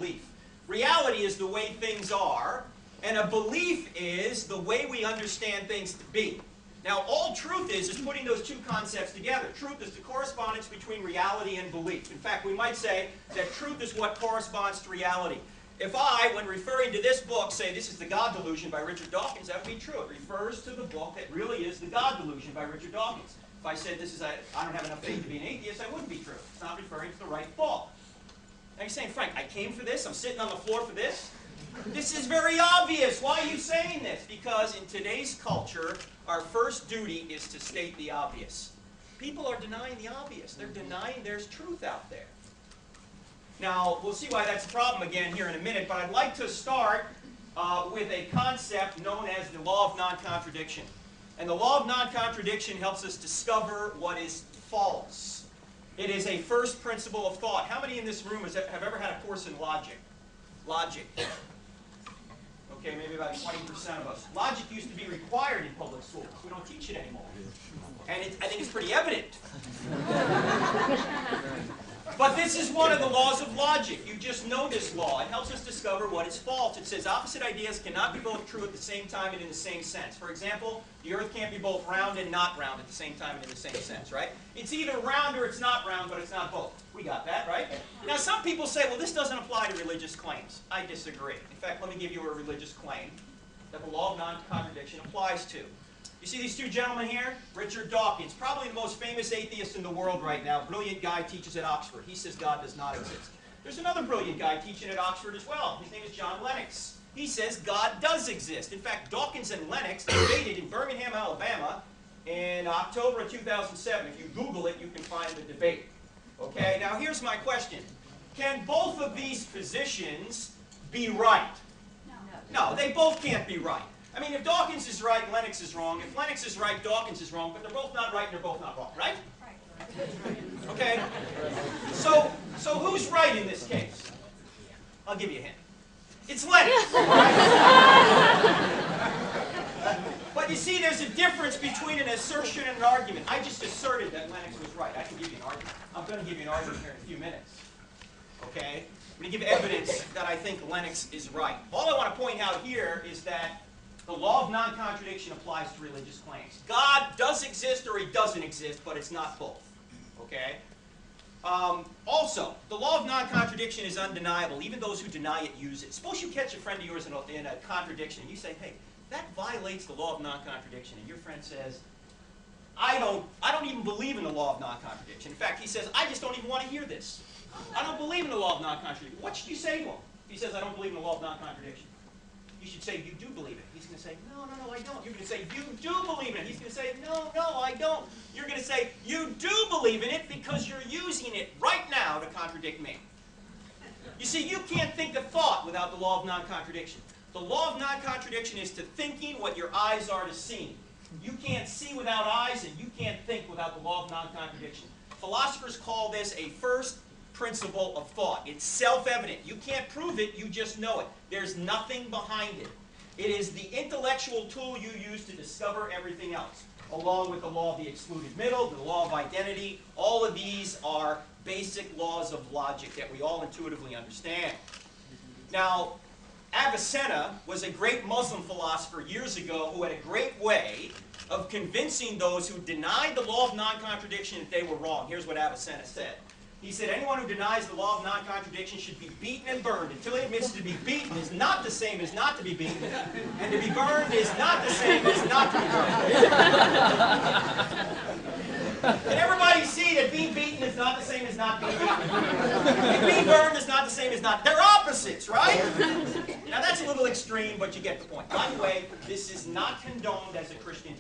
belief. Reality is the way things are, and a belief is the way we understand things to be. Now, all truth is putting those two concepts together. Truth is the correspondence between reality and belief. In fact, we might say that truth is what corresponds to reality. If I, when referring to this book, say this is The God Delusion by Richard Dawkins, that would be true. It refers to the book that really is The God Delusion by Richard Dawkins. If I said this is, I don't have enough faith to be an atheist, that wouldn't be true. It's not referring to the right book. Now you're saying, Frank, I came for this? I'm sitting on the floor for this? This is very obvious. Why are you saying this? Because in today's culture, our first duty is to state the obvious. People are denying the obvious. They're denying there's truth out there. Now, we'll see why that's a problem again here in a minute, but I'd like to start with a concept known as the law of non-contradiction. And the law of non-contradiction helps us discover what is false. It is a first principle of thought. How many in this room have ever had a course in logic? Logic. Okay, maybe about 20% of us. Logic used to be required in public schools. We don't teach it anymore. And I think it's pretty evident. But this is one of the laws of logic. You just know this law. It helps us discover what is false. It says opposite ideas cannot be both true at the same time and in the same sense. For example, the earth can't be both round and not round at the same time and in the same sense, right? It's either round or it's not round, but it's not both. We got that, right? Now, some people say, well, this doesn't apply to religious claims. I disagree. In fact, let me give you a religious claim that the law of non-contradiction applies to. You see these two gentlemen here? Richard Dawkins, probably the most famous atheist in the world right now. Brilliant guy, teaches at Oxford. He says God does not exist. There's another brilliant guy teaching at Oxford as well. His name is John Lennox. He says God does exist. In fact, Dawkins and Lennox debated in Birmingham, Alabama in October of 2007. If you Google it, you can find the debate. Okay, now here's my question. Can both of these positions be right? No, they both can't be right. I mean, if Dawkins is right, Lennox is wrong. If Lennox is right, Dawkins is wrong. But they're both not right and they're both not wrong, right? Okay? So who's right in this case? I'll give you a hint. It's Lennox. But you see, there's a difference between an assertion and an argument. I just asserted that Lennox was right. I can give you an argument. I'm going to give you an argument here in a few minutes. Okay? I'm going to give evidence that I think Lennox is right. All I want to point out here is that the law of non-contradiction applies to religious claims. God does exist or he doesn't exist, but it's not both. Okay? Also, the law of non-contradiction is undeniable. Even those who deny it use it. Suppose you catch a friend of yours in a contradiction, and you say, hey, that violates the law of non-contradiction. And your friend says, I don't even believe in the law of non-contradiction. In fact, he says, I just don't even want to hear this. I don't believe in the law of non-contradiction. What should you say to him? If he says, I don't believe in the law of non-contradiction. You should say, you do believe it. He's going to say, no, I don't. You're going to say, you do believe in it. He's going to say, no, I don't. You're going to say, you do believe in it because you're using it right now to contradict me. You see, you can't think a thought without the law of non-contradiction. The law of non-contradiction is to thinking what your eyes are to seeing. You can't see without eyes, and you can't think without the law of non-contradiction. Philosophers call this a first principle of thought. It's self-evident. You can't prove it, you just know it. There's nothing behind it. It is the intellectual tool you use to discover everything else, along with the law of the excluded middle, the law of identity. All of these are basic laws of logic that we all intuitively understand. Now, Avicenna was a great Muslim philosopher years ago who had a great way of convincing those who denied the law of non-contradiction that they were wrong. Here's what Avicenna said. He said, anyone who denies the law of non-contradiction should be beaten and burned. Until he admits to be beaten is not the same as not to be beaten, and to be burned is not the same as not to be burned. Can everybody see that being beaten is not the same as not being beaten? And being burned is not the same as not. They're opposites, right? Now that's a little extreme, but you get the point. By the way, this is not condoned as a Christian